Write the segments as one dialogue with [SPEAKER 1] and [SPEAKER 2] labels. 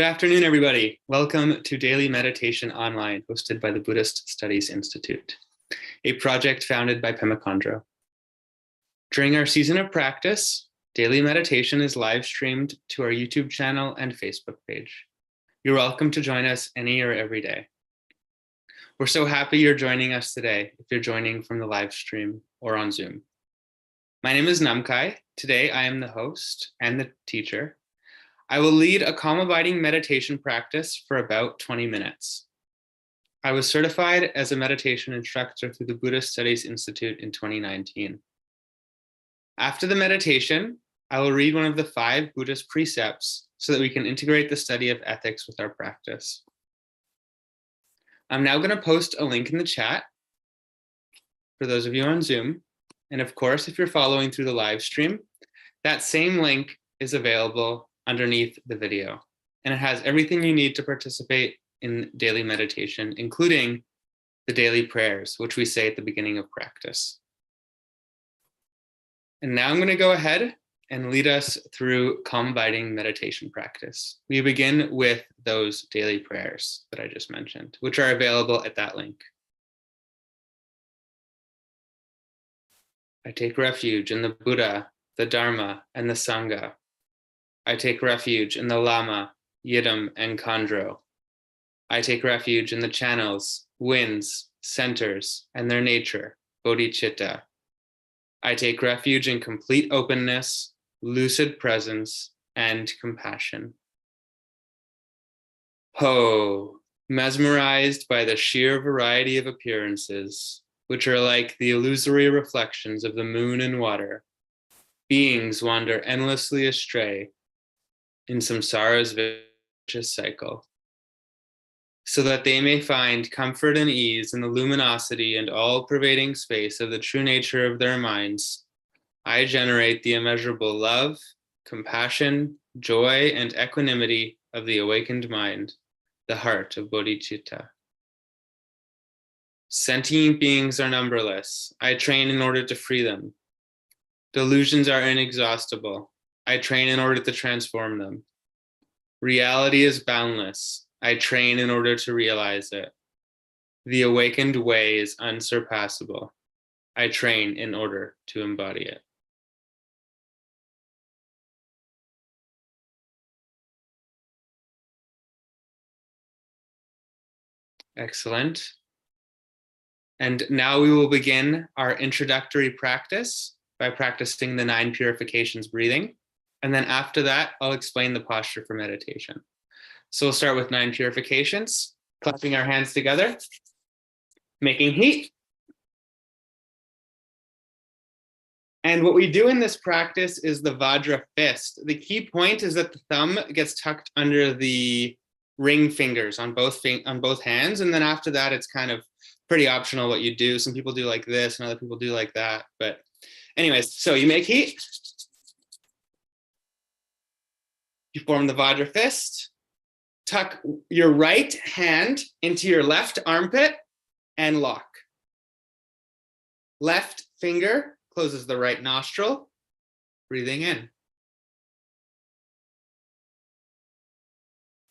[SPEAKER 1] Good afternoon, everybody. Welcome to Daily Meditation Online, hosted by the Buddhist Studies Institute, a project founded by Pema Chödrön. During our season of practice, daily meditation is live streamed to our YouTube channel and Facebook page. You're welcome to join us any or every day. We're so happy you're joining us today, if you're joining from the live stream or on Zoom. My name is Namkai. Today, I am the host and the teacher. I will lead a calm abiding meditation practice for about 20 minutes. I was certified as a meditation instructor through the Buddhist Studies Institute in 2019. After the meditation, I will read one of the 5 Buddhist precepts so that we can integrate the study of ethics with our practice. I'm now going to post a link in the chat for those of you on Zoom. And of course, if you're following through the live stream, that same link is available underneath the video. And it has everything you need to participate in daily meditation, including the daily prayers, which we say at the beginning of practice. And now I'm going to go ahead and lead us through calm abiding meditation practice. We begin with those daily prayers that I just mentioned, which are available at that link. I take refuge in the Buddha, the Dharma, and the Sangha. I take refuge in the Lama, Yidam, and Khandro. I take refuge in the channels, winds, centers, and their nature, bodhicitta. I take refuge in complete openness, lucid presence, and compassion. Ho, mesmerized by the sheer variety of appearances, which are like the illusory reflections of the moon and water, beings wander endlessly astray in samsara's vicious cycle, so that they may find comfort and ease in the luminosity and all-pervading space of the true nature of their minds. I generate the immeasurable love, compassion, joy, and equanimity of the awakened mind, the heart of bodhicitta. Sentient beings are numberless. I train in order to free them. Delusions are inexhaustible. I train in order to transform them. Reality is boundless. I train in order to realize it. The awakened way is unsurpassable. I train in order to embody it. Excellent. And now we will begin our introductory practice by practicing the 9 purifications breathing. And then after that, I'll explain the posture for meditation. So we'll start with 9 purifications, clapping our hands together, making heat. And what we do in this practice is the Vajra fist. The key point is that the thumb gets tucked under the ring fingers on both hands. And then after that, it's kind of pretty optional what you do. Some people do like this and other people do like that. But anyways, so you make heat. You form the Vajra fist. Tuck your right hand into your left armpit and lock. Left finger closes the right nostril, breathing in.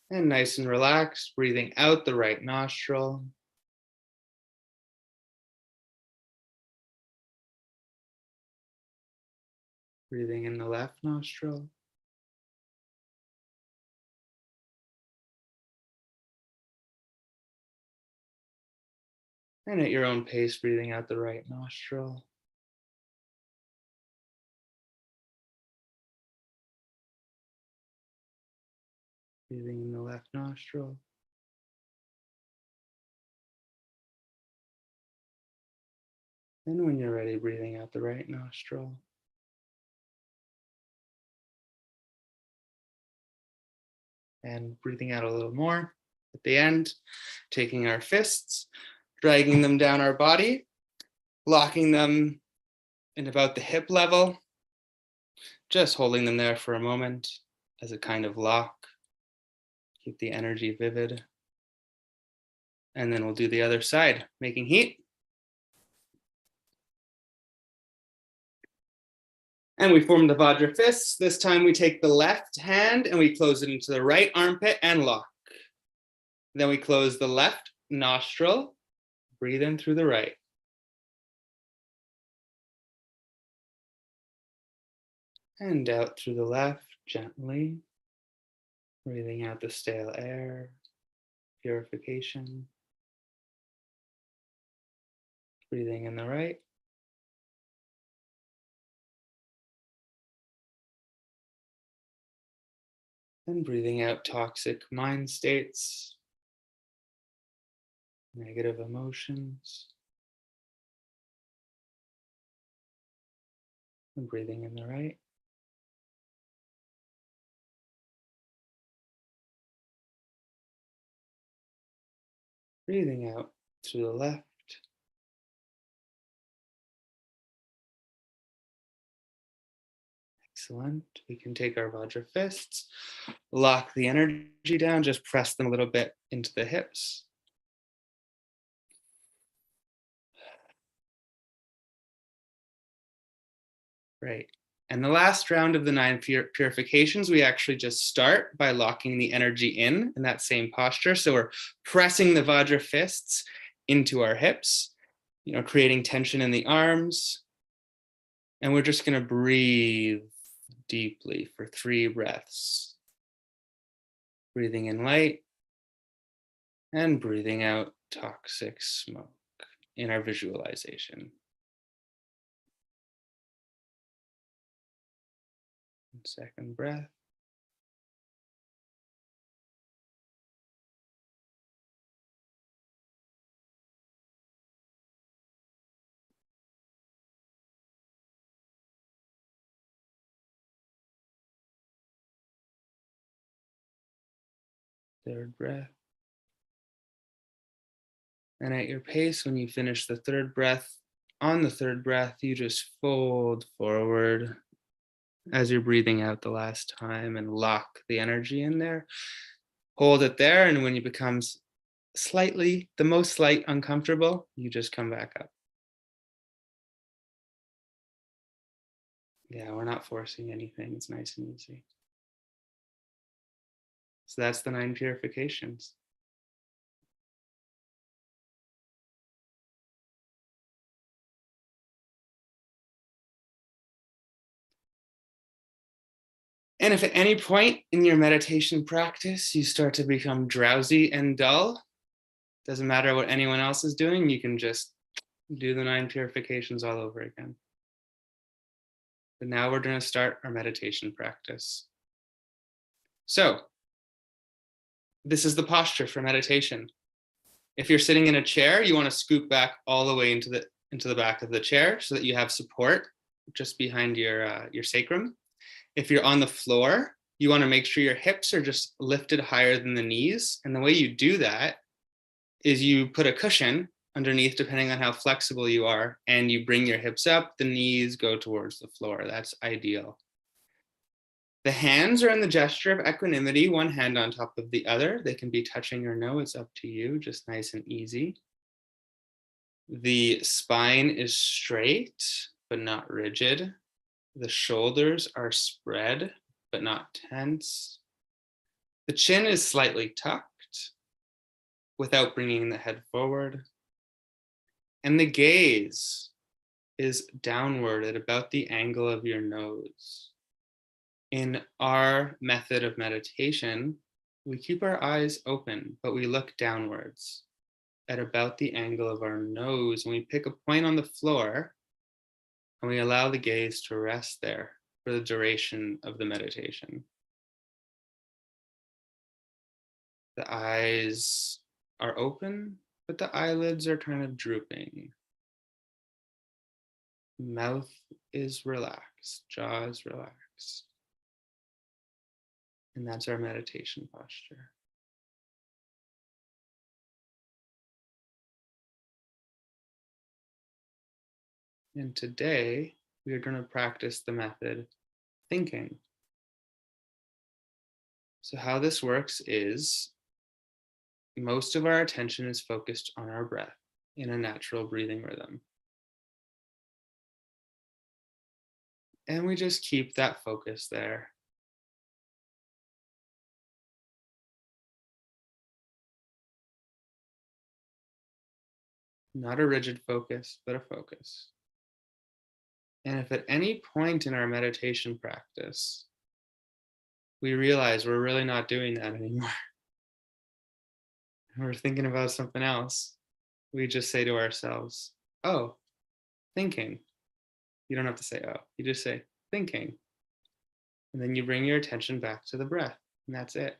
[SPEAKER 1] And nice and relaxed, breathing out the right nostril. Breathing in the left nostril. And at your own pace, breathing out the right nostril. Breathing in the left nostril. And when you're ready, breathing out the right nostril. And breathing out a little more at the end, taking our fists, dragging them down our body, locking them in about the hip level, just holding them there for a moment as a kind of lock. Keep the energy vivid. And then we'll do the other side, making heat. And we form the Vajra fists. This time we take the left hand and we close it into the right armpit and lock. Then we close the left nostril, breathe in through the right. And out through the left gently, breathing out the stale air, purification. Breathing in the right. And breathing out toxic mind states, negative emotions. And breathing in the right. Breathing out through the left. Excellent. We can take our Vajra fists, lock the energy down, just press them a little bit into the hips. Right. And the last round of the 9 purifications, we actually just start by locking the energy in that same posture. So we're pressing the Vajra fists into our hips, creating tension in the arms. And we're just going to breathe deeply for 3 breaths. Breathing in light and breathing out toxic smoke in our visualization. Second breath. Third breath. And at your pace, when you finish the third breath, on the third breath, you just fold forward as you're breathing out the last time and lock the energy in there. Hold it there, and when it becomes the most slight uncomfortable, you just come back up. Yeah, we're not forcing anything. It's nice and easy. So that's the 9 purifications. And if at any point in your meditation practice you start to become drowsy and dull, doesn't matter what anyone else is doing, you can just do the 9 purifications all over again. But now we're going to start our meditation practice. So this is the posture for meditation. If you're sitting in a chair, you want to scoop back all the way into the back of the chair so that you have support just behind your sacrum. If you're on the floor, you want to make sure your hips are just lifted higher than the knees. And the way you do that is you put a cushion underneath, depending on how flexible you are, and you bring your hips up, the knees go towards the floor. That's ideal. The hands are in the gesture of equanimity, one hand on top of the other. They can be touching or no, it's up to you, just nice and easy. The spine is straight, but not rigid. The shoulders are spread, but not tense. The chin is slightly tucked without bringing the head forward. And the gaze is downward at about the angle of your nose. In our method of meditation, we keep our eyes open, but we look downwards at about the angle of our nose. And we pick a point on the floor and we allow the gaze to rest there for the duration of the meditation. The eyes are open, but the eyelids are kind of drooping. Mouth is relaxed, jaw is relaxed. And that's our meditation posture. And today, we are going to practice the method thinking. So how this works is most of our attention is focused on our breath in a natural breathing rhythm. And we just keep that focus there. Not a rigid focus, but a focus. And if at any point in our meditation practice, we realize we're really not doing that anymore, we're thinking about something else, we just say to ourselves, oh, thinking. You don't have to say, oh, you just say, thinking. And then you bring your attention back to the breath, and that's it.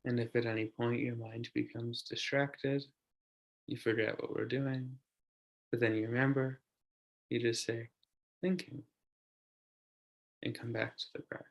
[SPEAKER 1] And if at any point your mind becomes distracted, you forget what we're doing, but then you remember, you just say, thinking, and come back to the breath.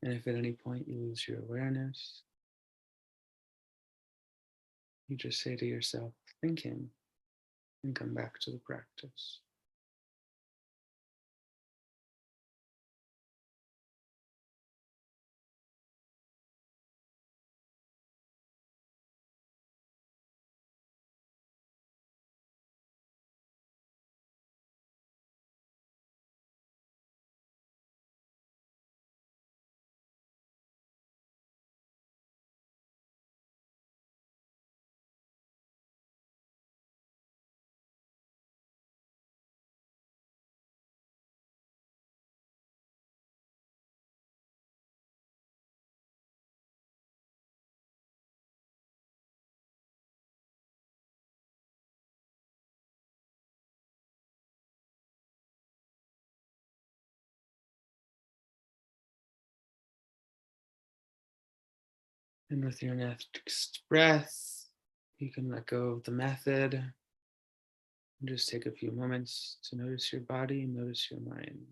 [SPEAKER 1] And if at any point you lose your awareness, you just say to yourself, thinking, and come back to the practice. And with your next breath, you can let go of the method and just take a few moments to notice your body and notice your mind.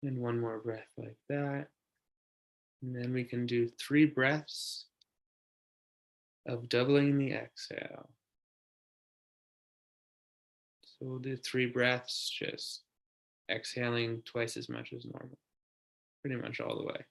[SPEAKER 1] And one more breath like that. And then we can do 3 breaths of doubling the exhale. So we'll do 3 breaths, just exhaling twice as much as normal, pretty much all the way.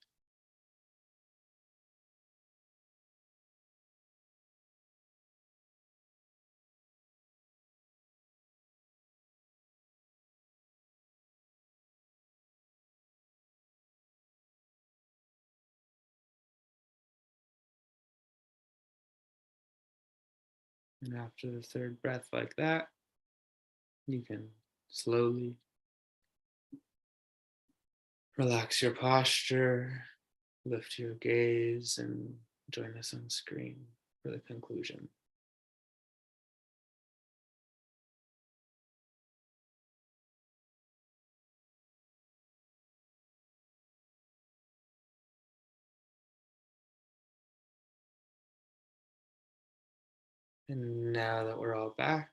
[SPEAKER 1] And after the 3rd breath like that, you can slowly relax your posture, lift your gaze, and join us on screen for the conclusion. And now that we're all back,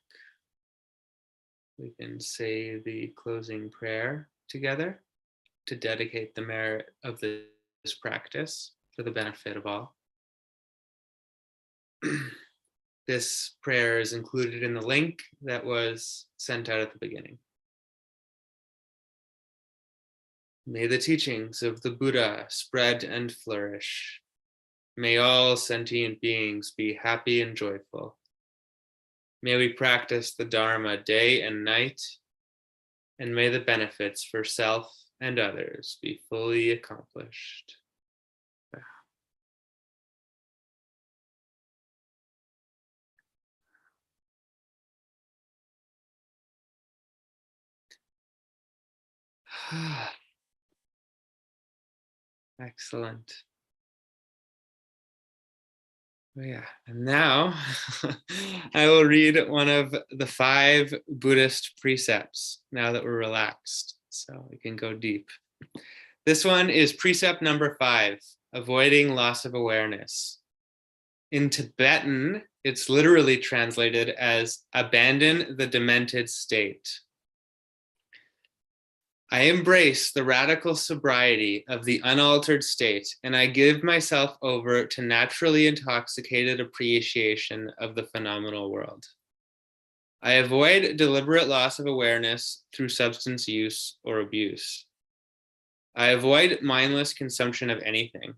[SPEAKER 1] we can say the closing prayer together to dedicate the merit of this practice for the benefit of all. This prayer is included in the link that was sent out at the beginning. May the teachings of the Buddha spread and flourish. May all sentient beings be happy and joyful. May we practice the Dharma day and night, and may the benefits for self and others be fully accomplished. Excellent. Oh, yeah. And now I will read one of the 5 Buddhist precepts now that we're relaxed, so we can go deep. This one is precept number 5, avoiding loss of awareness. In Tibetan, it's literally translated as abandon the demented state. I embrace the radical sobriety of the unaltered state, and I give myself over to naturally intoxicated appreciation of the phenomenal world. I avoid deliberate loss of awareness through substance use or abuse. I avoid mindless consumption of anything.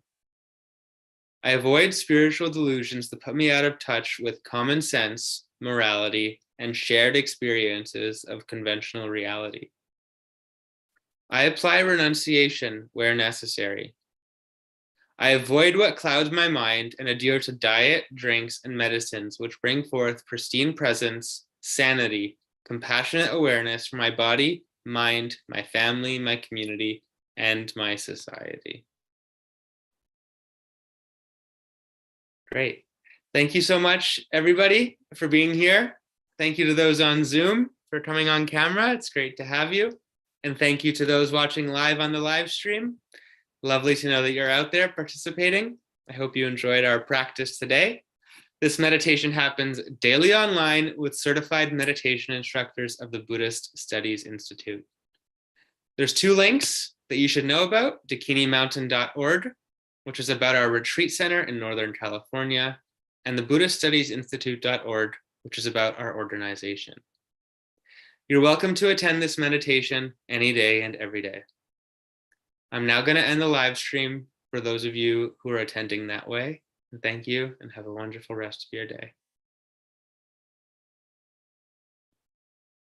[SPEAKER 1] I avoid spiritual delusions that put me out of touch with common sense, morality, and shared experiences of conventional reality. I apply renunciation where necessary. I avoid what clouds my mind and adhere to diet, drinks, and medicines which bring forth pristine presence, sanity, compassionate awareness for my body, mind, my family, my community, and my society. Great. Thank you so much, everybody, for being here. Thank you to those on Zoom for coming on camera. It's great to have you. And thank you to those watching live on the live stream. Lovely to know that you're out there participating. I hope you enjoyed our practice today. This meditation happens daily online with certified meditation instructors of the Buddhist Studies Institute. There's 2 links that you should know about: dakinimountain.org, which is about our retreat center in Northern California, and the BuddhistStudiesInstitute.org, which is about our organization. You're welcome to attend this meditation any day and every day. I'm now going to end the live stream for those of you who are attending that way. Thank you and have a wonderful rest of your day.